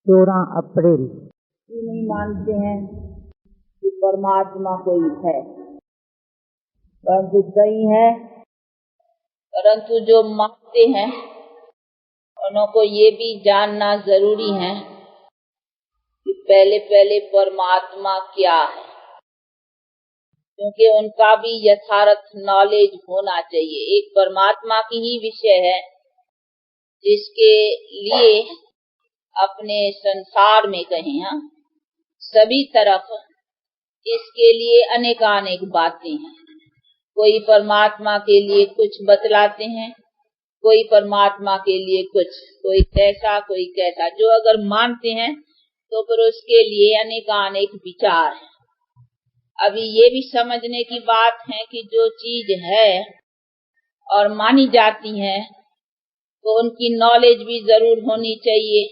14 अप्रैल। नहीं मानते हैं कि परमात्मा कोई है, परंतु कई है, परंतु जो मानते हैं उनको ये भी जानना जरूरी है कि पहले पहले परमात्मा क्या है, क्योंकि उनका भी यथार्थ नॉलेज होना चाहिए। एक परमात्मा की ही विषय है जिसके लिए अपने संसार में कहें, सभी तरफ इसके लिए अनेकानेक बातें हैं। कोई परमात्मा के लिए कुछ बतलाते हैं, कोई परमात्मा के लिए कुछ, कोई कैसा कोई कैसा। जो अगर मानते हैं तो फिर उसके लिए अनेकानेक विचार है। अभी ये भी समझने की बात है कि जो चीज है और मानी जाती है तो उनकी नॉलेज भी जरूर होनी चाहिए।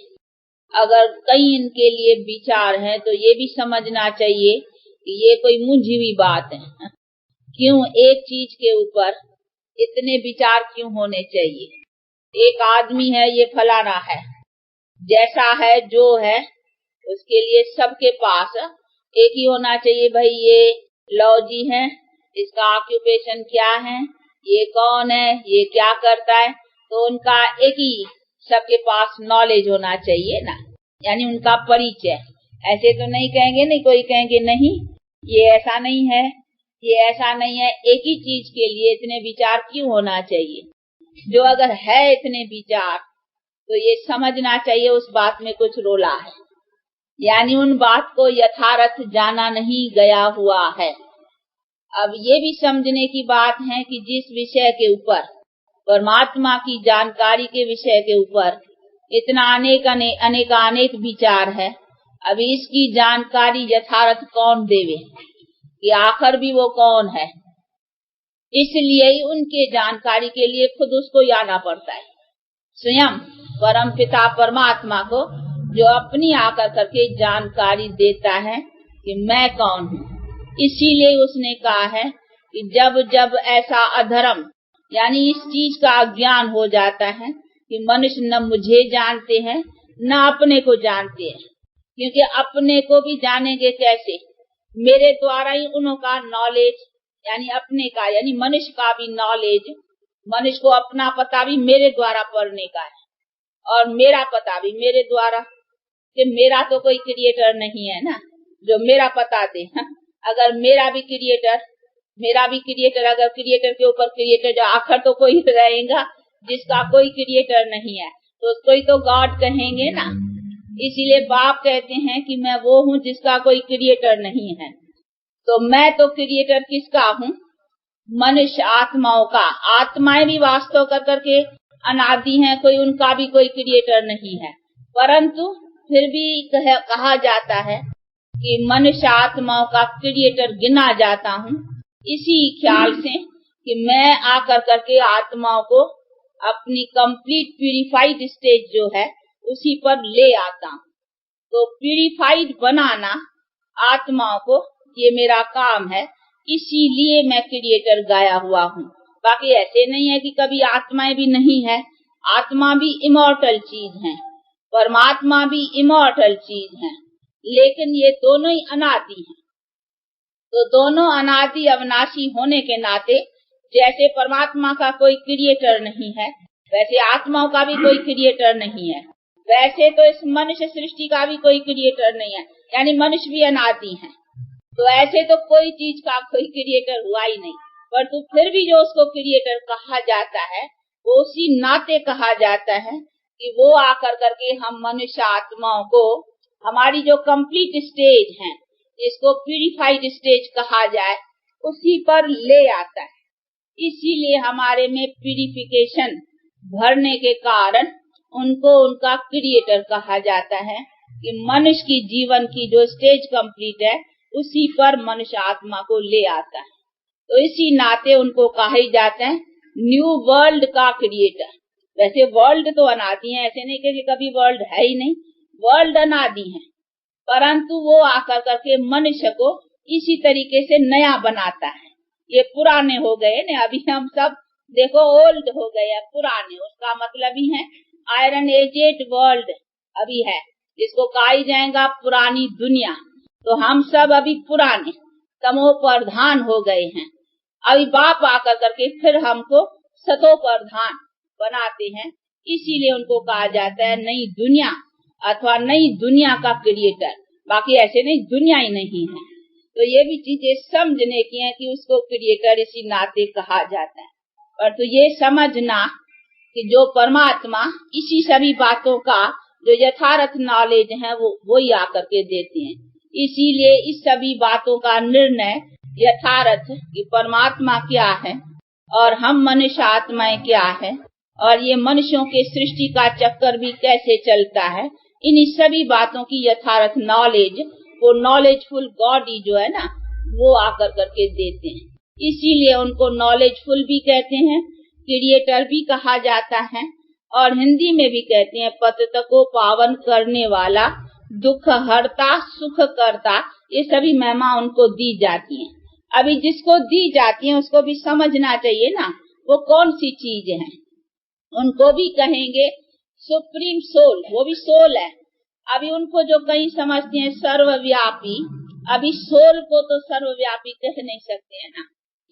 अगर कई इनके लिए विचार हैं तो ये भी समझना चाहिए कि ये कोई मुंझी हुई बात है। क्यों एक चीज के ऊपर इतने विचार क्यों होने चाहिए? एक आदमी है, ये फलाना है, जैसा है जो है उसके लिए सबके पास एक ही होना चाहिए। भाई ये लॉजी है, इसका ऑक्यूपेशन क्या है, ये कौन है, ये क्या करता है, तो उनका एक ही सबके पास नॉलेज होना चाहिए ना, यानी उनका परिचय। ऐसे तो नहीं कहेंगे, नहीं कोई कहेंगे नहीं ये ऐसा नहीं है, ये ऐसा नहीं है। एक ही चीज के लिए इतने विचार क्यों होना चाहिए? जो अगर है इतने विचार तो ये समझना चाहिए उस बात में कुछ रोला है, यानी उन बात को यथार्थ जाना नहीं गया हुआ है। अब ये भी समझने की बात है कि जिस विषय के ऊपर, परमात्मा की जानकारी के विषय के ऊपर इतना अनेक विचार है, अभी इसकी जानकारी यथार्थ कौन देवे कि आखिर भी वो कौन है? इसलिए ही उनके जानकारी के लिए खुद उसको आना पड़ता है, स्वयं परम पिता परमात्मा को, जो अपनी आकर करके जानकारी देता है कि मैं कौन हूँ। इसीलिए उसने कहा है कि जब जब ऐसा अधर्म, यानी इस चीज का अज्ञान हो जाता है कि मनुष्य न मुझे जानते हैं न अपने को जानते हैं, क्योंकि अपने को भी जानेंगे कैसे? मेरे द्वारा ही उनका नॉलेज, यानी अपने का, यानी मनुष्य का भी नॉलेज, मनुष्य को अपना पता भी मेरे द्वारा पढ़ने का है और मेरा पता भी मेरे द्वारा, कि मेरा तो कोई क्रिएटर नहीं है ना जो मेरा पता दे। अगर मेरा भी क्रिएटर, अगर क्रिएटर के ऊपर क्रिएटर, जो आखिर तो कोई रहेगा जिसका कोई क्रिएटर नहीं है, तो उसको ही तो गॉड कहेंगे ना। इसीलिए बाप कहते हैं कि मैं वो हूँ जिसका कोई क्रिएटर नहीं है। तो मैं तो क्रिएटर किसका हूँ? मनुष्य आत्माओं का। आत्माएं भी वास्तव कर करके अनादि हैं, कोई उनका भी कोई क्रिएटर नहीं है, परंतु फिर भी कहा जाता है कि मनुष्य आत्माओं का क्रिएटर गिना जाता हूँ, इसी ख्याल से कि मैं आकर करके आत्माओं को अपनी कंप्लीट प्यूरिफाइड स्टेज जो है उसी पर ले आता हूँ। तो प्यूरिफाइड बनाना आत्माओं को, ये मेरा काम है, इसीलिए मैं क्रिएटर गाया हुआ हूँ। बाकी ऐसे नहीं है कि कभी आत्माएं भी नहीं है। आत्मा भी इमॉर्टल चीज है, परमात्मा भी इमॉर्टल चीज है, लेकिन ये दोनों ही अनादि हैं। तो दोनों अनादि अविनाशी होने के नाते जैसे परमात्मा का कोई क्रिएटर नहीं है, वैसे आत्माओं का भी कोई क्रिएटर नहीं है। वैसे तो इस मनुष्य सृष्टि का भी कोई क्रिएटर नहीं है, यानी मनुष्य भी अनादि है। तो ऐसे तो कोई चीज का कोई क्रिएटर हुआ ही नहीं, परंतु फिर भी जो उसको क्रिएटर कहा जाता है वो उसी नाते कहा जाता है कि वो आकर करके हम मनुष्य आत्माओं को, हमारी जो कंप्लीट स्टेज है, जिसको प्यूरिफाइड स्टेज कहा जाए, उसी पर ले आता है। इसीलिए हमारे में प्यूरिफिकेशन भरने के कारण उनको उनका क्रिएटर कहा जाता है कि मनुष्य की जीवन की जो स्टेज कंप्लीट है उसी पर मनुष्य आत्मा को ले आता है। तो इसी नाते उनको कहा ही जाता है न्यू वर्ल्ड का क्रिएटर। वैसे वर्ल्ड तो अनादि है, ऐसे नहीं कि कभी वर्ल्ड है ही नहीं, वर्ल्ड अनादि है, परंतु वो आकर करके मनुष्य को इसी तरीके से नया बनाता है। ये पुराने हो गए न, अभी हम सब देखो ओल्ड हो गए, पुराने, उसका मतलब ही है आयरन एजेड वर्ल्ड अभी है, जिसको कहा ही जाएगा पुरानी दुनिया। तो हम सब अभी पुराने तमो प्रधान हो गए हैं। अभी बाप आकर करके फिर हमको सतो प्रधान बनाते हैं, इसीलिए उनको कहा जाता है नई दुनिया अथवा नई दुनिया का क्रिएटर। बाकी ऐसे नहीं, दुनिया ही नहीं है। तो ये भी चीजें समझने की है कि उसको क्रिएटर इसी नाते कहा जाता है। पर तो ये समझना कि जो परमात्मा इसी सभी बातों का जो यथार्थ नॉलेज है वो ही आकर के देते हैं। इसीलिए इस सभी बातों का निर्णय यथार्थ कि परमात्मा क्या है और हम मनुष्य आत्माएं क्या है और ये मनुष्यों के सृष्टि का चक्कर भी कैसे चलता है, इन सभी बातों की यथार्थ नॉलेज वो नॉलेजफुल गॉड ही जो है ना वो आकर करके देते हैं। इसीलिए उनको नॉलेजफुल भी कहते हैं, क्रिएटर भी कहा जाता है और हिंदी में भी कहते हैं पतित को पावन करने वाला, दुख हरता, सुख करता। ये सभी महिमा उनको दी जाती हैं। अभी जिसको दी जाती है उसको भी समझना चाहिए ना वो कौन सी चीज है। उनको भी कहेंगे सुप्रीम सोल, वो भी सोल है। अभी उनको जो कहीं समझते हैं सर्वव्यापी, अभी सोल को तो सर्वव्यापी कह नहीं सकते हैं ना।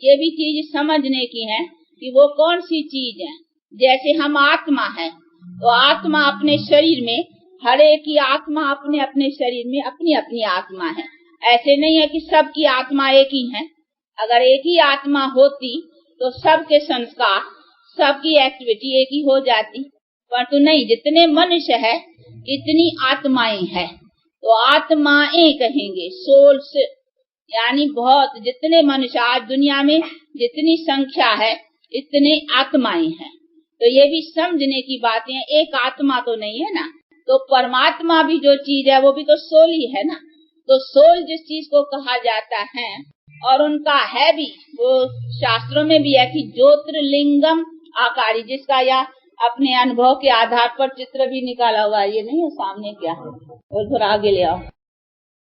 ये भी चीज समझने की है कि वो कौन सी चीज है। जैसे हम आत्मा है तो आत्मा अपने शरीर में, हर एक की आत्मा अपने अपने शरीर में अपनी अपनी आत्मा है। ऐसे नहीं है कि सबकी आत्मा एक ही है। अगर एक ही आत्मा होती तो सबके संस्कार, सबकी एक्टिविटी एक ही हो जाती, परंतु नहीं, जितने मनुष्य है इतनी आत्माएं हैं। तो आत्माएं कहेंगे, सोल्स, यानी बहुत जितने मनुष्य आज दुनिया में जितनी संख्या है इतने आत्माएं हैं। तो ये भी समझने की बातें हैं, एक आत्मा तो नहीं है ना। तो परमात्मा भी जो चीज है वो भी तो सोल ही है ना। तो सोल जिस चीज को कहा जाता है और उनका है भी, वो शास्त्रों में भी है कि ज्योतिर्लिंगम आकारी, जिसका या अपने अनुभव के आधार पर चित्र भी निकाला हुआ है। ये नहीं है सामने, क्या और थोड़ा आगे ले आओ।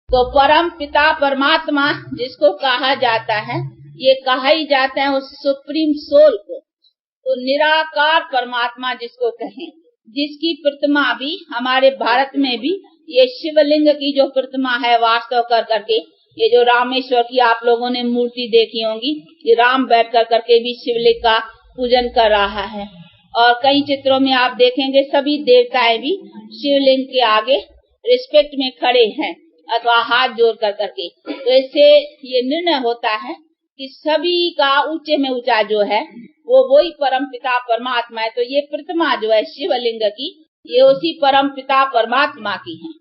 तो परम पिता परमात्मा जिसको कहा जाता है, ये कहा ही जाता है उस सुप्रीम सोल को। तो निराकार परमात्मा जिसको कहें, जिसकी प्रतिमा भी हमारे भारत में भी ये शिवलिंग की जो प्रतिमा है वास्तव कर करके, ये जो रामेश्वर की आप लोगों ने मूर्ति देखी होंगी, ये राम बैठ कर करके भी शिवलिंग का पूजन कर रहा है। और कई चित्रों में आप देखेंगे सभी देवताएं भी शिवलिंग के आगे रिस्पेक्ट में खड़े हैं अथवा हाथ जोड़ कर करके। तो इससे ये निर्णय होता है कि सभी का ऊंचे में ऊंचा जो है वो वही परम पिता परमात्मा है। तो ये प्रतिमा जो है शिवलिंग की, ये उसी परम पिता परमात्मा की है।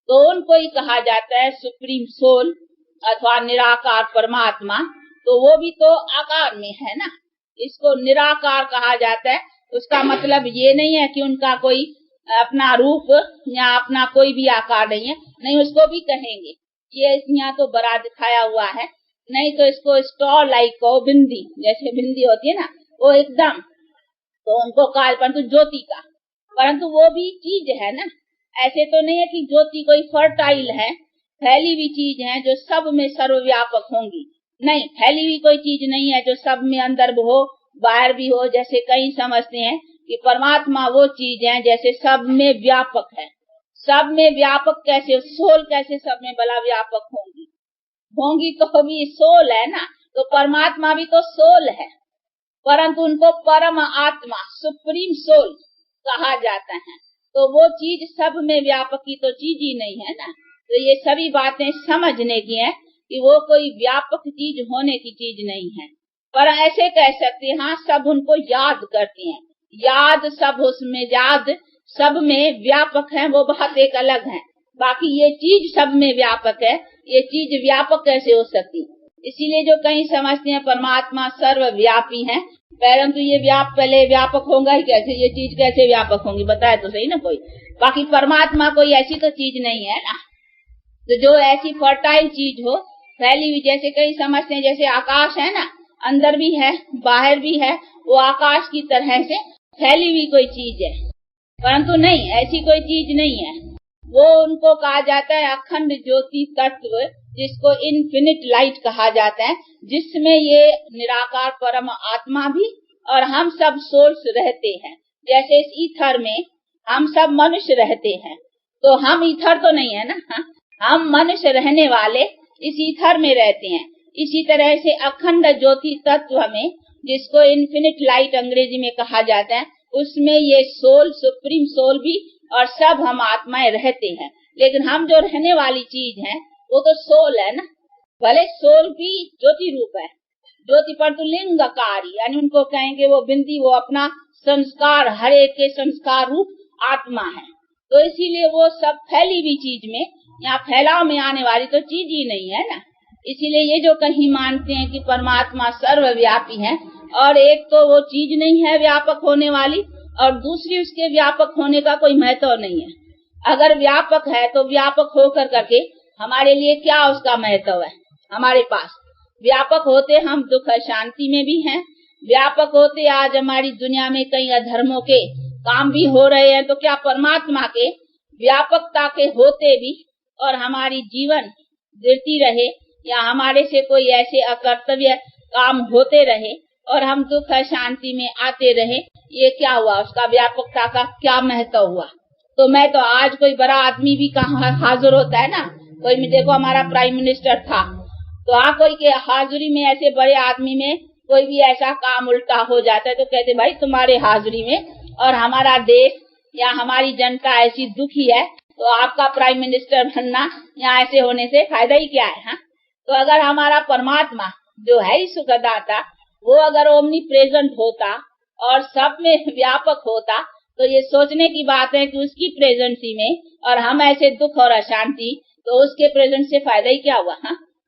तो उनको ही कहा जाता है सुप्रीम सोल अथवा निराकार परमात्मा। तो वो भी तो आकार में है ना, इसको निराकार कहा जाता है। उसका मतलब ये नहीं है कि उनका कोई अपना रूप या अपना कोई भी आकार नहीं है, नहीं, उसको भी कहेंगे। ये यहाँ तो बड़ा दिखाया हुआ है, नहीं तो इसको स्टॉल लाइक को बिंदी, जैसे बिंदी होती है ना वो एकदम, तो उनको काल परंतु ज्योति का, परंतु वो भी चीज है ना। ऐसे तो नहीं है कि ज्योति कोई फर्टाइल है, फैली हुई चीज है जो सब में सर्वव्यापक होंगी। नहीं, फैली हुई कोई चीज नहीं है जो सब में अंदर भी हो बाहर भी हो। जैसे कई समझते हैं कि परमात्मा वो चीज है जैसे सब में व्यापक है। सब में व्यापक कैसे, सोल कैसे सब में भला व्यापक होंगी तो भी सोल है ना। तो परमात्मा भी तो सोल है, परंतु उनको परम आत्मा सुप्रीम सोल कहा जाता है। तो वो चीज सब में व्यापक की तो चीज ही नहीं है ना। तो ये सभी बातें समझने की है कि वो कोई व्यापक चीज होने की चीज नहीं है। पर ऐसे कह सकते हैं, हाँ, सब उनको याद करते हैं, याद सब उसमें, याद सब में व्यापक है, वो बात एक अलग है। बाकी ये चीज सब में व्यापक है, ये चीज व्यापक कैसे हो सकती। इसीलिए जो कहीं समझते हैं परमात्मा सर्वव्यापी है, परंतु ये पहले व्यापक होगा ही कैसे, ये चीज कैसे व्यापक होंगी, बताए तो सही ना कोई। बाकी परमात्मा कोई ऐसी तो चीज नहीं है ना। तो जो ऐसी फर्टाइल चीज हो, फैली हुई, जैसे कई समझते हैं जैसे आकाश है ना, अंदर भी है बाहर भी है, वो आकाश की तरह से फैली हुई कोई चीज है, परंतु नहीं, ऐसी कोई चीज नहीं है। वो उनको कहा जाता है अखंड ज्योति तत्व, जिसको इन्फिनिट लाइट कहा जाता है, जिसमें ये निराकार परम आत्मा भी और हम सब सोल्स रहते हैं। जैसे इस ईथर में हम सब मनुष्य रहते हैं, तो हम ईथर तो नहीं है ना, हम मनुष्य रहने वाले इस ईथर में रहते हैं। इसी तरह से अखंड ज्योति तत्व में, जिसको इन्फिनिट लाइट अंग्रेजी में कहा जाता है, उसमें ये सोल, सुप्रीम सोल भी और सब हम आत्माएं रहते हैं। लेकिन हम जो रहने वाली चीज है वो तो सोल है ना। भले सोल भी ज्योति रूप है, ज्योति पर तो लिंगकारी, यानी उनको कहेंगे वो बिंदी, वो अपना संस्कार, हर एक के संस्कार रूप आत्मा है। तो इसीलिए वो सब फैली हुई चीज में, यहाँ फैलाव में आने वाली तो चीज ही नहीं है ना। इसीलिए ये जो कहीं मानते हैं कि परमात्मा सर्वव्यापी है, और एक तो वो चीज नहीं है व्यापक होने वाली, और दूसरी उसके व्यापक होने का कोई महत्व नहीं है। अगर व्यापक है तो व्यापक होकर करके हमारे लिए क्या उसका महत्व है? हमारे पास व्यापक होते हम दुख शांति में भी हैं, व्यापक होते आज हमारी दुनिया में कई अधर्मों के काम भी हो रहे हैं, तो क्या परमात्मा के व्यापकता के होते भी और हमारी जीवन गिरती रहे, या हमारे से कोई ऐसे अकर्तव्य काम होते रहे और हम दुख शांति में आते रहे, ये क्या हुआ? उसका व्यापकता का क्या महत्व हुआ? तो मैं तो आज कोई बड़ा आदमी भी कहाँ हाजिर होता है ना, कोई में देखो हमारा प्राइम मिनिस्टर था, तो कोई के हाजिरी में, ऐसे बड़े आदमी में कोई भी ऐसा काम उल्टा हो जाता है तो कहते भाई तुम्हारे हाजिरी में और हमारा देश या हमारी जनता ऐसी दुखी है, तो आपका प्राइम मिनिस्टर बनना या ऐसे होने से फायदा ही क्या है? तो अगर हमारा परमात्मा जो है ही सुखदाता, वो अगर ओमनी प्रेजेंट होता और सब में व्यापक होता, तो ये सोचने की बात है कि उसकी प्रेजेंसी में और हम ऐसे दुख और अशांति, तो उसके प्रेजेंट से फायदा ही क्या हुआ?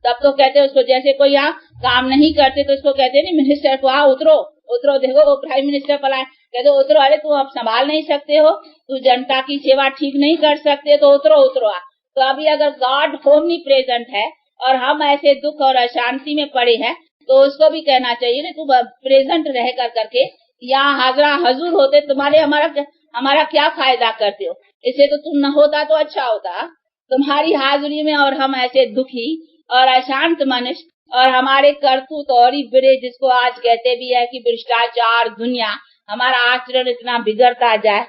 तब तो कहते उसको, जैसे कोई यहाँ काम नहीं करते तो उसको कहते नहीं मिनिस्टर को उतरो उतरो, देखो वो प्राइम मिनिस्टर पला, कहते उतरो, अरे तू अब संभाल नहीं सकते हो, तू जनता की सेवा ठीक नहीं कर सकते, तो उतरो उतरो। तो अभी अगर गॉड ओमनी प्रेजेंट है और हम ऐसे दुख और अशांति में पड़े हैं, तो उसको भी कहना चाहिए ना, तू प्रेजेंट रह कर करके यहाँ हाजरा हजूर होते, तुम्हारे हमारा क्या फायदा करते हो? इसे तो तुम न होता तो अच्छा होता, तुम्हारी हाजिरी में और हम ऐसे दुखी और अशांत मनुष्य, और हमारे करतूत और ही बिरे, जिसको आज कहते भी है कि भ्रष्टाचार दुनिया, हमारा आचरण इतना बिगड़ता जाए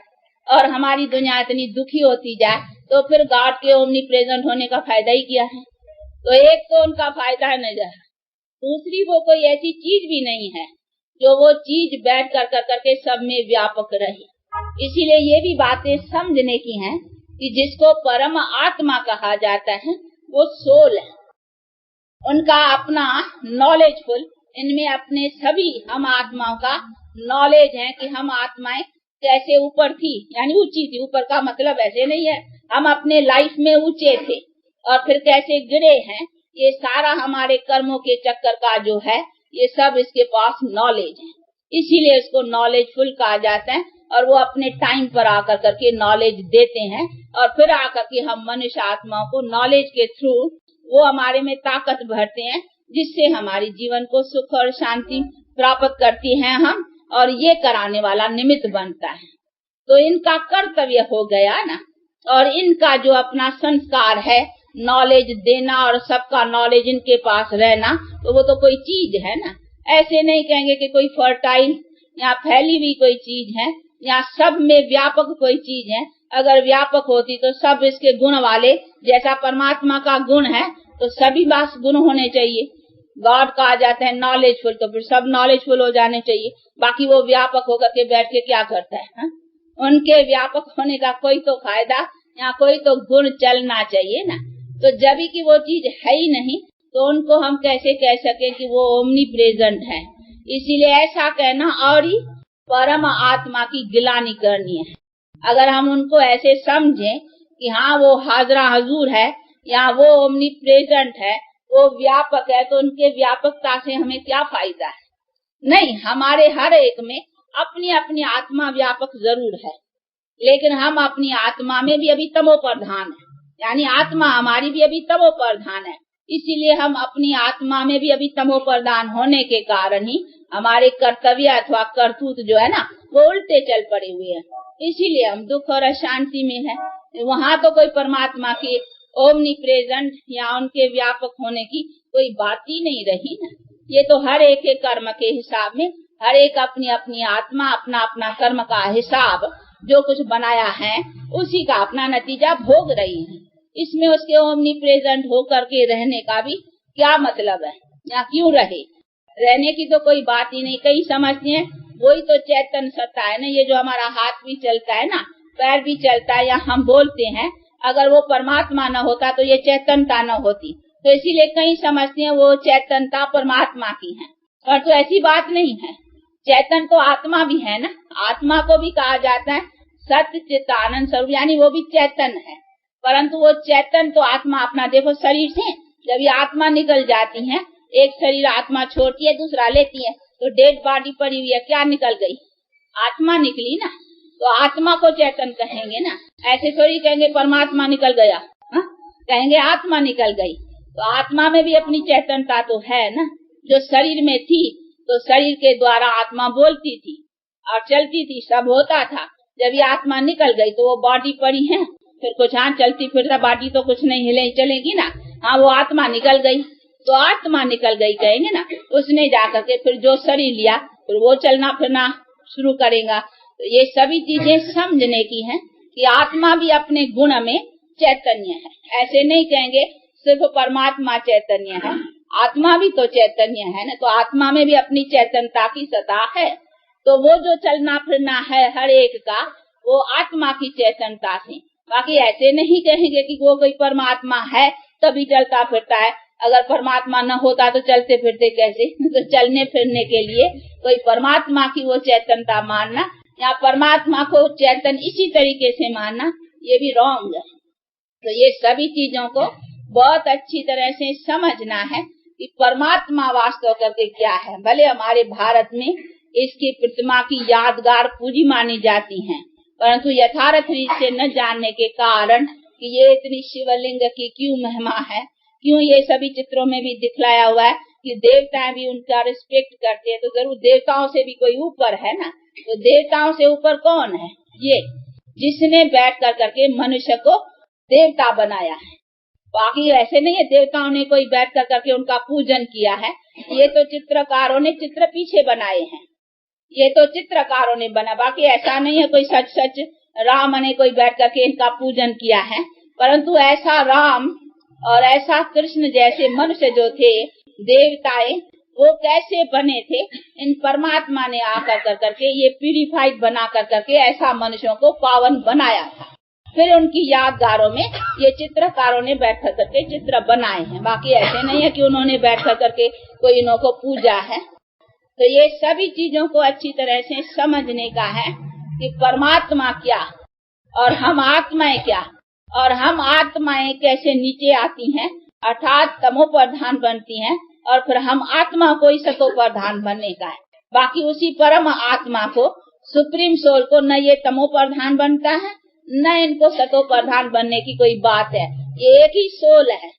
और हमारी दुनिया इतनी दुखी होती जाए, तो फिर गॉड के ओमनी प्रेजेंट होने का फायदा ही क्या है? तो एक तो उनका फायदा नजर, दूसरी वो कोई ऐसी चीज भी नहीं है जो वो चीज बैठ कर करके सब में व्यापक रही। इसीलिए ये भी बातें समझने की हैं कि जिसको परम आत्मा कहा जाता है वो सोल है, उनका अपना नॉलेजफुल, इनमें अपने सभी हम आत्माओं का नॉलेज है कि हम आत्माएं कैसे ऊपर थी, यानी ऊंची थी। ऊपर का मतलब ऐसे नहीं है हम अपने लाइफ में ऊंचे थे और फिर कैसे गिरे हैं, ये सारा हमारे कर्मों के चक्कर का जो है, ये सब इसके पास नॉलेज है, इसीलिए इसको नॉलेजफुल कहा जाता है। और वो अपने टाइम पर आकर करके नॉलेज देते हैं, और फिर आकर के हम मनुष्य आत्माओं को नॉलेज के थ्रू वो हमारे में ताकत भरते हैं, जिससे हमारी जीवन को सुख और शांति प्राप्त करती हैं हम, और ये कराने वाला निमित्त बनता है। तो इनका कर्तव्य हो गया ना, और इनका जो अपना संस्कार है नॉलेज देना और सबका नॉलेज इनके पास रहना, तो वो तो कोई चीज है ना। ऐसे नहीं कहेंगे कि कोई फर्टाइल या फैली हुई कोई चीज है या सब में व्यापक कोई चीज है। अगर व्यापक होती तो सब इसके गुण वाले, जैसा परमात्मा का गुण है तो सभी बास गुण होने चाहिए। गॉड कहा जाता है नॉलेजफुल, तो फिर सब नॉलेजफुल हो जाने चाहिए। बाकी वो व्यापक होकर के बैठ के क्या करता है? उनके व्यापक होने का कोई तो फायदा या कोई तो गुण चलना चाहिए ना। तो जब की वो चीज है ही नहीं, तो उनको हम कैसे कह सके कि वो ओमनी प्रेजेंट है? इसीलिए ऐसा कहना और ही परम आत्मा की गिलानी करनी है। अगर हम उनको ऐसे समझें कि हाँ वो हाजरा हजूर है या वो ओमनी प्रेजेंट है, वो व्यापक है, तो उनके व्यापकता से हमें क्या फायदा है? नहीं, हमारे हर एक में अपनी अपनी आत्मा व्यापक जरूर है, लेकिन हम अपनी आत्मा में भी अभी तमो प्रधान है, यानी आत्मा हमारी भी अभी तमो प्रधान है। इसीलिए हम अपनी आत्मा में भी अभी तमो प्रधान होने के कारण ही हमारे कर्तव्य अथवा करतूत जो है ना, वो उल्टे चल पड़े हुए हैं। इसीलिए हम दुख और अशांति में है। वहाँ तो कोई परमात्मा के ओमनी प्रेजेंट या उनके व्यापक होने की कोई बात ही नहीं रही ना। ये तो हर एक के कर्म के हिसाब में, हर एक अपनी अपनी आत्मा अपना अपना कर्म का हिसाब जो कुछ बनाया है उसी का अपना नतीजा भोग रही है। इसमें उसके ओमनी प्रेजेंट होकर के रहने का भी क्या मतलब है, या क्यों रहे? रहने की तो कोई बात ही नहीं। कई समझते हैं वही तो चैतन्य सत्ता है ना, ये जो हमारा हाथ भी चलता है ना, पैर भी चलता है या हम बोलते हैं, अगर वो परमात्मा न होता तो ये चैतन्यता न होती। तो इसीलिए कई समझते हैं वो चैतन्यता परमात्मा की है, और तो ऐसी बात नहीं है। चैतन्य तो आत्मा भी है ना, आत्मा को भी कहा जाता है सत्य चित्त आनंद स्वरूप, यानी वो भी चैतन्य है। परंतु वो चैतन्य तो आत्मा अपना देखो शरीर से जब ये आत्मा निकल जाती है, एक शरीर आत्मा छोड़ती है दूसरा लेती है, तो डेड बॉडी पड़ी हुई है, क्या निकल गई? आत्मा निकली ना। तो आत्मा को चैतन्य कहेंगे ना, ऐसे थोड़ी कहेंगे परमात्मा निकल गया, हा? कहेंगे आत्मा निकल गई। तो आत्मा में भी अपनी चैतन्यता तो है ना, जो शरीर में थी तो शरीर के द्वारा आत्मा बोलती थी और चलती थी, सब होता था। जब ये आत्मा निकल गई तो वो बॉडी पड़ी है, फिर कुछ हाँ चलती फिरता बॉडी तो कुछ नहीं हिले चलेगी ना, हाँ वो आत्मा निकल गई तो आत्मा निकल गई कहेंगे ना। उसने जाकर के फिर जो शरीर लिया फिर वो चलना फिरना शुरू करेगा। तो ये सभी चीजें समझने की हैं कि आत्मा भी अपने गुण में चैतन्य है। ऐसे नहीं कहेंगे सिर्फ परमात्मा चैतन्य है, आत्मा भी तो चैतन्य है ना। तो आत्मा में भी अपनी चैतन्यता की सत्ता है। तो वो जो चलना फिरना है हर एक का वो आत्मा की चैतन्यता से। बाकी ऐसे नहीं कहेंगे कि वो कोई परमात्मा है तभी चलता फिरता है, अगर परमात्मा न होता तो चलते फिरते कैसे? तो चलने फिरने के लिए कोई परमात्मा की वो चैतन्यता मानना या परमात्मा को चैतन्य इसी तरीके से मानना, ये भी रॉन्ग है। तो ये सभी चीजों को बहुत अच्छी तरह से समझना है कि परमात्मा वास्तव करके क्या है। भले हमारे भारत में इसकी प्रतिमा की यादगार पूजी मानी जाती है, परंतु यथार्थ रीत से न जानने के कारण कि ये इतनी शिवलिंग की क्यों महिमा है, क्यों ये सभी चित्रों में भी दिखलाया हुआ है कि देवता भी उनका रिस्पेक्ट करते हैं। तो जरूर देवताओं से भी कोई ऊपर है ना। तो देवताओं से ऊपर कौन है? ये जिसने बैठ कर करके मनुष्य को देवता बनाया है। बाकी ऐसे नहीं है देवताओं ने कोई बैठ कर करके उनका पूजन किया है। ये तो चित्रकारों ने चित्र पीछे बनाए हैं, ये तो चित्रकारों ने बना। बाकी ऐसा नहीं है कोई सच सच राम ने कोई बैठ करके इनका पूजन किया है। परंतु ऐसा राम और ऐसा कृष्ण जैसे मनुष्य जो थे देवताएं, वो कैसे बने थे? इन परमात्मा ने आकर कर करके ये प्यूरिफाइड बना कर करके ऐसा मनुष्यों को पावन बनाया था। फिर उनकी यादगारों में ये चित्रकारों ने बैठ कर करके चित्र बनाए हैं। बाकी ऐसे नहीं है कि उन्होंने बैठ कर करके कोई इन्हों को पूजा है। तो ये सभी चीजों को अच्छी तरह से समझने का है कि परमात्मा क्या और हम आत्माएं क्या, और हम आत्माएं कैसे नीचे आती हैं, अर्थात तमो प्रधान बनती हैं, और फिर हम आत्मा को ही सतो प्रधान बनने का है। बाकी उसी परम आत्मा को, सुप्रीम सोल को न ये तमो प्रधान बनता है न इनको सतो प्रधान बनने की कोई बात है। ये एक ही सोल है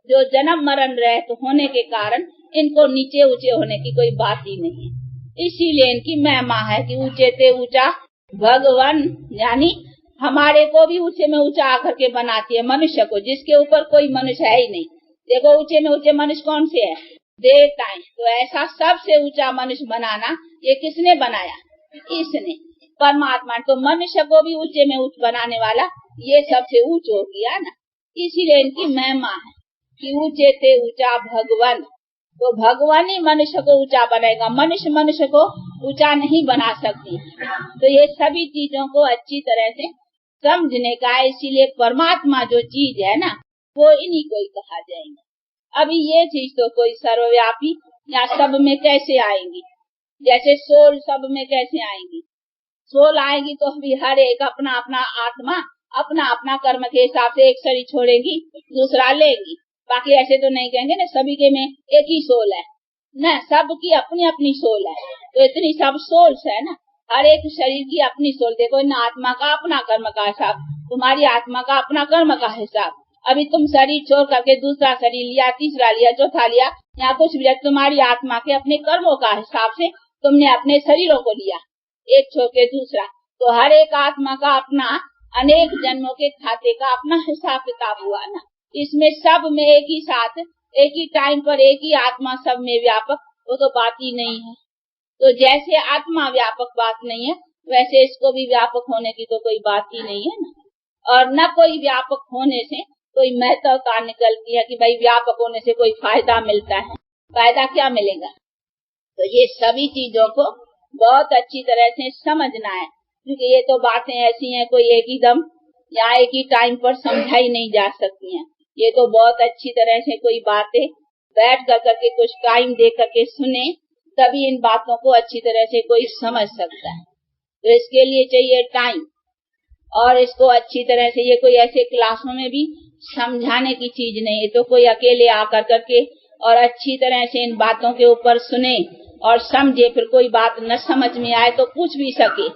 जो जन्म मरण रहित होने के कारण इनको नीचे ऊंचे होने की कोई बात ही नहीं है। इसीलिए इनकी महिमा है कि ऊंचे ते ऊंचा भगवान, यानी हमारे को भी ऊंचे में ऊंचा आकर के बनाती है मनुष्य को, जिसके ऊपर कोई मनुष्य है ही नहीं। देखो ऊंचे में ऊंचे मनुष्य कौन से है? देवताएं। तो ऐसा सबसे ऊंचा मनुष्य बनाना ये किसने बनाया? इसने, परमात्मा। तो मनुष्य को भी ऊंचे में ऊंच बनाने वाला ये सबसे ऊंच हो गया ना। इसीलिए इनकी महिमा है कि ऊंचे ते ऊंचा भगवान। तो भगवान ही मनुष्य को ऊंचा बनाएगा, मनुष्य मनुष्य को ऊंचा नहीं बना सकती। तो ये सभी चीजों को अच्छी तरह से समझने का है। इसीलिए परमात्मा जो चीज है ना वो इन्हीं को ही कहा जाएगा। अभी ये चीज तो कोई सर्वव्यापी या सब में कैसे आएंगी? जैसे सोल सब में कैसे आएंगी? सोल आएगी तो अभी हर एक अपना अपना आत्मा अपना अपना कर्म के हिसाब से एक शरीर छोड़ेगी दूसरा लेंगी। बाकी ऐसे तो नहीं कहेंगे ना सभी के में एक ही सोल है न, सबकी अपनी अपनी सोल है। तो इतनी सब सोल्स है ना, हर एक शरीर की अपनी सोल। देखो इन आत्मा का अपना कर्म का हिसाब, तुम्हारी आत्मा का अपना कर्म का हिसाब। अभी तुम शरीर छोड़ करके दूसरा शरीर लिया, तीसरा लिया, चौथा लिया, या कुछ भी, तुम्हारी आत्मा के अपने कर्मों का हिसाब से तुमने अपने शरीरों को लिया, एक छोड़ के दूसरा। तो हर एक आत्मा का अपना अनेक जन्मों के खाते का अपना हिसाब किताब हुआ ना। इसमें सब में एक ही साथ एक ही टाइम पर एक ही आत्मा सब में व्यापक, वो तो बात ही नहीं है। तो जैसे आत्मा व्यापक बात नहीं है, वैसे इसको भी व्यापक होने की तो कोई बात ही नहीं है ना, और न कोई व्यापक होने से कोई महत्वता निकलती है कि भाई व्यापक होने से कोई फायदा मिलता है। फायदा क्या मिलेगा? तो ये सभी चीजों को बहुत अच्छी तरह से समझना है, क्योंकि ये तो बातें ऐसी हैं कोई एक ही दम या एक ही टाइम पर समझाई नहीं जा सकती हैं। ये तो बहुत अच्छी तरह से कोई बातें बैठ कर करके कुछ टाइम दे करके सुने, तभी इन बातों को अच्छी तरह से कोई समझ सकता है। तो इसके लिए चाहिए टाइम, और इसको अच्छी तरह से, ये कोई ऐसे क्लासों में भी समझाने की चीज नहीं है, तो कोई अकेले आकर करके और अच्छी तरह से इन बातों के ऊपर सुने और समझे, फिर कोई बात न समझ में आए तो पूछ भी सके।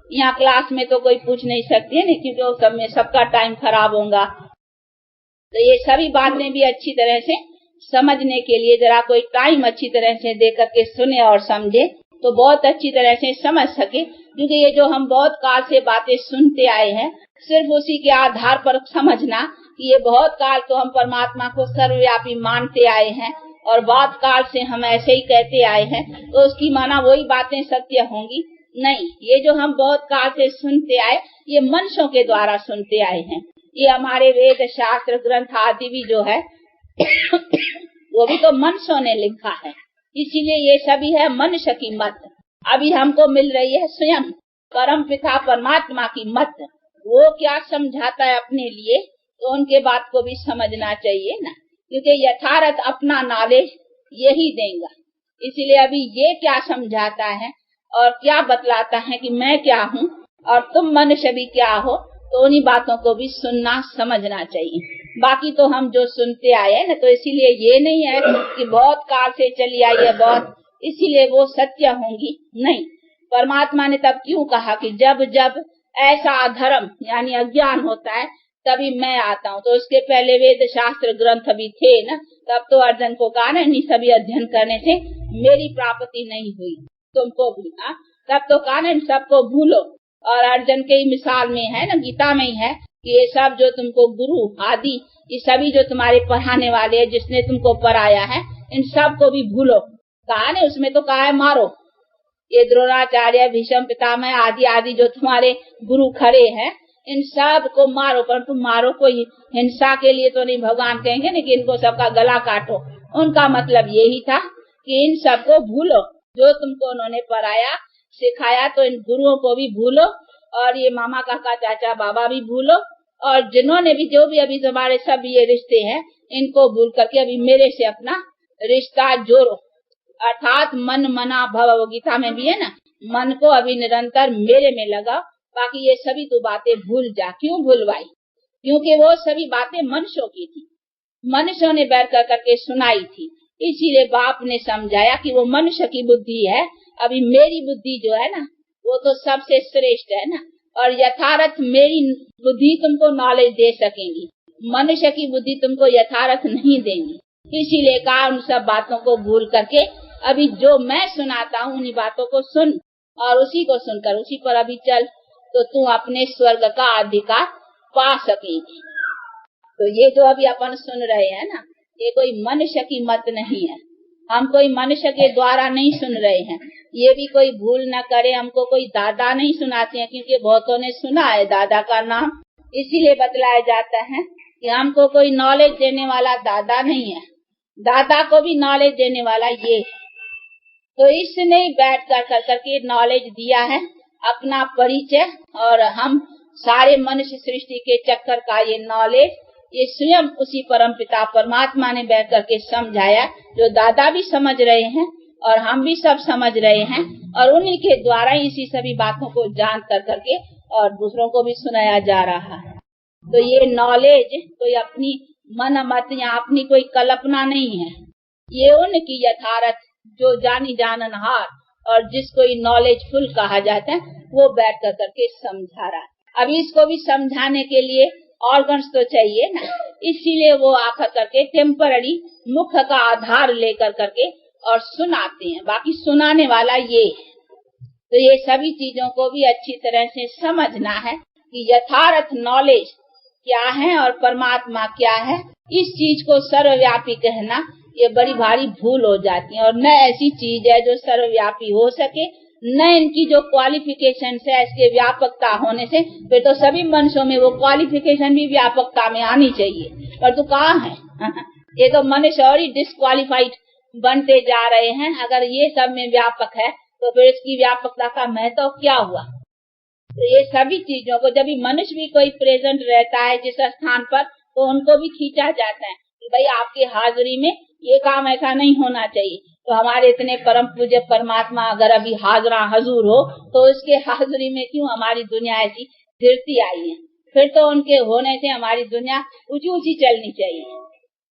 यहाँ क्लास में तो कोई पूछ नहीं सकती है, क्योंकि वो सब में सबका टाइम खराब होगा। तो ये सभी बातें भी अच्छी तरह से समझने के लिए जरा कोई टाइम अच्छी तरह से दे करके सुने और समझे, तो बहुत अच्छी तरह से समझ सके। क्योंकि ये जो हम बहुत काल से बातें सुनते आए हैं, सिर्फ उसी के आधार पर समझना कि ये बहुत काल तो हम परमात्मा को सर्वव्यापी मानते आए हैं और बहुत काल से हम ऐसे ही कहते आए हैं, तो उसकी माना वही बातें सत्य होंगी? नहीं, ये जो हम बहुत काल से सुनते आए, ये मनुष्यों के द्वारा सुनते आए हैं। ये हमारे वेद शास्त्र ग्रंथ आदि भी जो है वो भी तो मनुष्यों ने लिखा है, इसीलिए ये सभी है मनुष्य की मत। अभी हमको मिल रही है स्वयं परम पिता परमात्मा की मत। वो क्या समझाता है अपने लिए, तो उनके बात को भी समझना चाहिए ना, क्योंकि यथार्थ अपना नॉलेज यही देगा। इसीलिए अभी ये क्या समझाता है और क्या बतलाता है कि मैं क्या हूँ और तुम मनुष्य भी क्या हो, तो उन्हीं बातों को भी सुनना समझना चाहिए। बाकी तो हम जो सुनते आए हैं ना, तो इसीलिए ये नहीं है कि बहुत काल से चली आई है बहुत, इसीलिए वो सत्य होंगी। नहीं, परमात्मा ने तब क्यों कहा कि जब जब ऐसा अधर्म यानी अज्ञान होता है तभी मैं आता हूँ। तो उसके पहले वेद शास्त्र ग्रंथ भी थे ना, तब तो अर्जुन को कहा ना, इन सभी अध्ययन करने से मेरी प्राप्ति नहीं हुई, तुमको भी ना, तब तो कहा ना इन सबको भूलो। और अर्जुन के मिसाल में है ना, गीता में ही है कि ये सब जो तुमको गुरु आदि ये सभी जो तुम्हारे पढ़ाने वाले है, जिसने तुमको पढ़ाया है, इन सब को भी भूलो। कहा ना, उसमें तो कहा है मारो। ये द्रोणाचार्य भीष्म पितामह आदि आदि जो तुम्हारे गुरु खड़े हैं, इन सब को मारो, पर तुम मारो कोई हिंसा के लिए तो नहीं। भगवान कहेंगे ना कि इनको सबका गला काटो। उनका मतलब यही था कि इन सबको भूलो, जो तुमको उन्होंने पढ़ाया सिखाया, तो इन गुरुओं को भी भूलो, और ये मामा काका चाचा बाबा भी भूलो, और जिन्होंने भी जो भी अभी तुम्हारे सब ये रिश्ते हैं, इनको भूल करके अभी मेरे से अपना रिश्ता जोड़ो। अर्थात मन मना भव, वो गीता में भी है ना, मन को अभी निरंतर मेरे में लगा, बाकी ये सभी तो बातें भूल जा। क्यों भूलवाई? क्योंकि वो सभी बातें मनुष्यों की थी, मनुष्यों ने बैठ कर करके सुनाई थी। इसीलिए बाप ने समझाया कि वो मनुष्य की बुद्धि है, अभी मेरी बुद्धि जो है ना वो तो सबसे श्रेष्ठ है ना, और यथार्थ मेरी बुद्धि तुमको नॉलेज दे सकेंगी, मनुष्य की बुद्धि तुमको यथार्थ नहीं देंगी। इसीलिए कहा उन सब बातों को भूल करके अभी जो मैं सुनाता हूँ उन्हीं बातों को सुन, और उसी को सुनकर उसी पर अभी चल, तो तू अपने स्वर्ग का अधिकार पा सकेगी। तो ये जो अभी अपन सुन रहे हैं ना, ये कोई मनुष्य की मत नहीं है, हम कोई मनुष्य के द्वारा नहीं सुन रहे हैं। ये भी कोई भूल न करे, हमको कोई दादा नहीं सुनाते हैं, क्योंकि बहुतों ने सुना है दादा का नाम, इसीलिए बतलाया जाता है कि हमको कोई नॉलेज देने वाला दादा नहीं है, दादा को भी नॉलेज देने वाला ये है। तो इसने बैठ कर करके नॉलेज दिया है, अपना परिचय, और हम सारे मनुष्य सृष्टि के चक्कर का ये नॉलेज ये स्वयं उसी परम पिता परमात्मा ने बैठ करके समझाया, जो दादा भी समझ रहे हैं और हम भी सब समझ रहे हैं, और उन्हीं के द्वारा इसी सभी बातों को जान कर करके और दूसरों को भी सुनाया जा रहा है। तो ये नॉलेज कोई अपनी मन मत या अपनी कोई कल्पना नहीं है, ये उनकी यथार्थ जो जानी जाननहार और जिसको नॉलेजफुल कहा जाता है, वो बैठ कर करके समझा रहा है। अभी इसको भी समझाने के लिए ऑर्गन्स तो चाहिए ना, इसीलिए वो आकर करके टेम्पररी मुख का आधार लेकर करके और सुनाते हैं, बाकी सुनाने वाला ये है। तो ये सभी चीजों को भी अच्छी तरह से समझना है कि यथार्थ नॉलेज क्या है और परमात्मा क्या है। इस चीज को सर्वव्यापी कहना ये बड़ी भारी भूल हो जाती है, और न ऐसी चीज है जो सर्वव्यापी हो सके, न इनकी जो क्वालिफिकेशन है इसके व्यापकता होने से, फिर तो सभी मनुष्यों में वो क्वालिफिकेशन भी व्यापकता में आनी चाहिए, पर तो कहाँ है? ये तो मनुष्य और ही डिस्क्वालिफाइड बनते जा रहे हैं। अगर ये सब में व्यापक है तो फिर इसकी व्यापकता का महत्व क्या हुआ? तो ये सभी चीजों को, जब भी मनुष्य भी कोई प्रेजेंट रहता है जिस स्थान पर, तो उनको भी खींचा जाता है कि भाई आपकी हाजिरी में ये काम ऐसा नहीं होना चाहिए। तो हमारे इतने परम पूज्य परमात्मा अगर अभी हाजरा हजूर हो, तो इसके हाजिरी में क्यों हमारी दुनिया ऐसी गिरती आई है? फिर तो उनके होने से हमारी दुनिया ऊंची ऊंची चलनी चाहिए,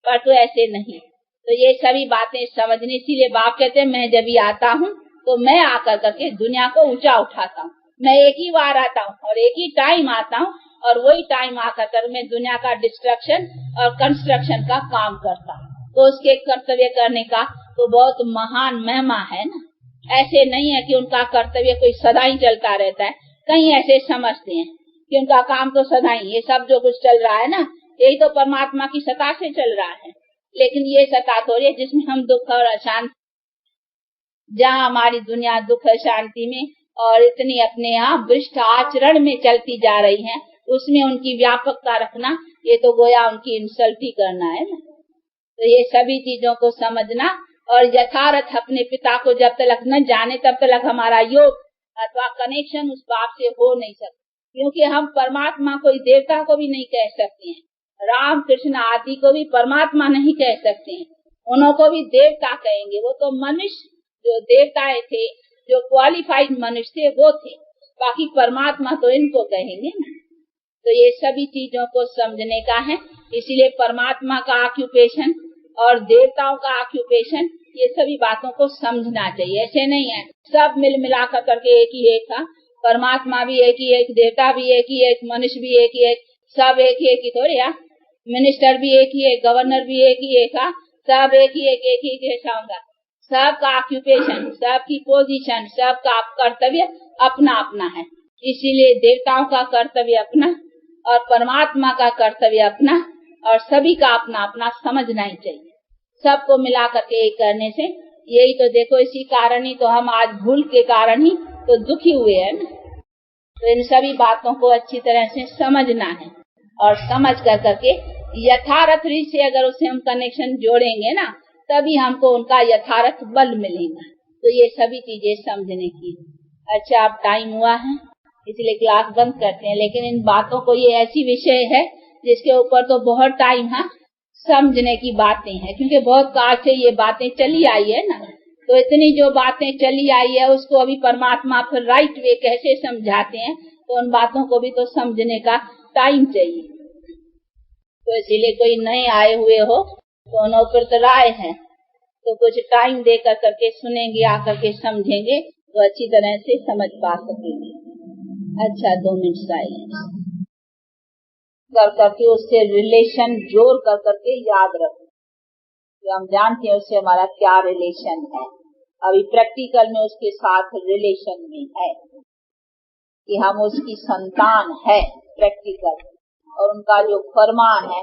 पर तो ऐसे नहीं। तो ये सभी बातें समझने, इसीलिए बाप कहते हैं मैं जब भी आता हूँ तो मैं आकर करके दुनिया को ऊंचा उठाता हूँ। मैं एक ही बार आता हूँ और एक ही टाइम आता हूँ, और वही टाइम आकर कर मैं दुनिया का डिस्ट्रक्शन और कंस्ट्रक्शन का काम करता हूँ। तो उसके कर्तव्य करने का तो बहुत महान महिमा है ना। ऐसे नहीं है कि उनका कर्तव्य कोई सदा ही चलता रहता है। कहीं ऐसे समझते हैं कि उनका काम तो सदा ही, ये सब जो कुछ चल रहा है ना, यही तो परमात्मा की सत्ता से चल रहा है। लेकिन ये सत्ता थोड़ी है जिसमें हम दुख और अशांति, जहाँ हमारी दुनिया दुख शांति में और इतनी अपने यहाँ भ्रष्ट आचरण में चलती जा रही है, उसमें उनकी व्यापकता रखना, ये तो गोया उनकी इंसल्ट ही करना है ना। तो ये सभी चीजों को समझना और यथार्थ अपने पिता को जब तक न जाने तब तक हमारा योग अथवा कनेक्शन उस बाप से हो नहीं सकता। क्योंकि हम परमात्मा कोई देवता को भी नहीं कह सकते हैं, राम कृष्ण आदि को भी परमात्मा नहीं कह सकते हैं, उनको भी देवता कहेंगे। वो तो मनुष्य जो देवताएं थे, जो क्वालिफाइड मनुष्य थे वो थे, बाकी परमात्मा तो इनको कहेंगे ना। तो ये सभी चीजों को समझने का है। इसीलिए परमात्मा का ऑक्यूपेशन और देवताओं का ऑक्यूपेशन, ये सभी बातों को समझना चाहिए। ऐसे नहीं है सब मिल मिला करके एक ही एक था, परमात्मा भी एक ही एक, देवता भी एक ही एक, मनुष्य भी एक ही एक, सब एक ही थोड़ी है। मिनिस्टर भी एक ही एक, गवर्नर भी एक ही एक, सब एक ही एक ऐसा होगा। सबका ऑक्यूपेशन, सबकी पोजीशन, सबका कर्तव्य अपना अपना है। इसीलिए देवताओं का कर्तव्य अपना और परमात्मा का कर्तव्य अपना, और सभी का अपना अपना समझना ही चाहिए। सबको मिला करके एक करने से, यही तो देखो, इसी कारण ही तो हम आज भूल के कारण ही तो दुखी हुए हैं ना। तो इन सभी बातों को अच्छी तरह से समझना है, और समझ कर करके यथार्थ से अगर उससे हम कनेक्शन जोड़ेंगे ना, तभी हमको उनका यथार्थ बल मिलेगा। तो ये सभी चीजें समझने की। अच्छा, अब टाइम हुआ है इसलिए क्लास बंद करते हैं। लेकिन इन बातों को, ये ऐसी विषय है जिसके ऊपर तो बहुत टाइम है, समझने की बातें हैं, क्योंकि बहुत काल से ये बातें चली आई है ना। तो इतनी जो बातें चली आई है उसको अभी परमात्मा फिर राइट वे कैसे समझाते हैं, तो उन बातों को भी तो समझने का टाइम चाहिए। तो इसीलिए कोई नए आए हुए हो तो उन राय है, तो कुछ टाइम देकर करके सुनेंगे, आकर के समझेंगे तो अच्छी तरह से समझ पा सकेंगे। अच्छा, 2 मिनट साइलेंस कर करके उससे रिलेशन जोड़ कर करके याद रखें। तो हम जानते हैं उससे हमारा क्या रिलेशन है। अभी प्रैक्टिकल में उसके साथ रिलेशन में है कि हम उसकी संतान है प्रैक्टिकल, और उनका जो फरमान है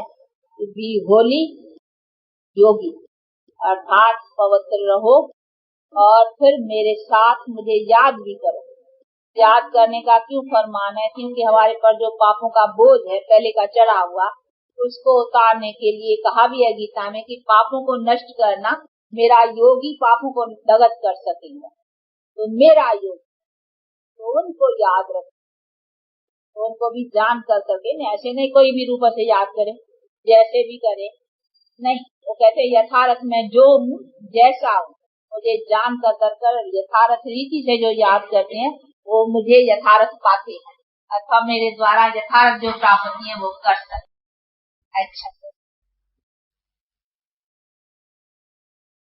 बी होली योगी, अर्थात पवित्र रहो, और फिर मेरे साथ मुझे याद भी करो। याद करने का क्यों फरमान है? क्योंकि हमारे पर जो पापों का बोझ है पहले का चढ़ा हुआ, उसको उतारने के लिए कहा भी है गीता में कि पापों को नष्ट करना, मेरा योगी पापों को दगत कर सकेगा। तो मेरा योगी, तो उनको याद रखें, तो उनको भी जान कर करके, ऐसे नहीं कोई भी रूप से याद करे, जैसे भी करे नहीं। वो कहते यथार्थ में जो हूँ जैसा हूँ, मुझे जान कर यथार्थ रीति से जो याद करते हैं वो मुझे यथार्थ पाते हैं, अथवा मेरे द्वारा यथार्थ जो प्राप्ति है वो कर सकते। अच्छा।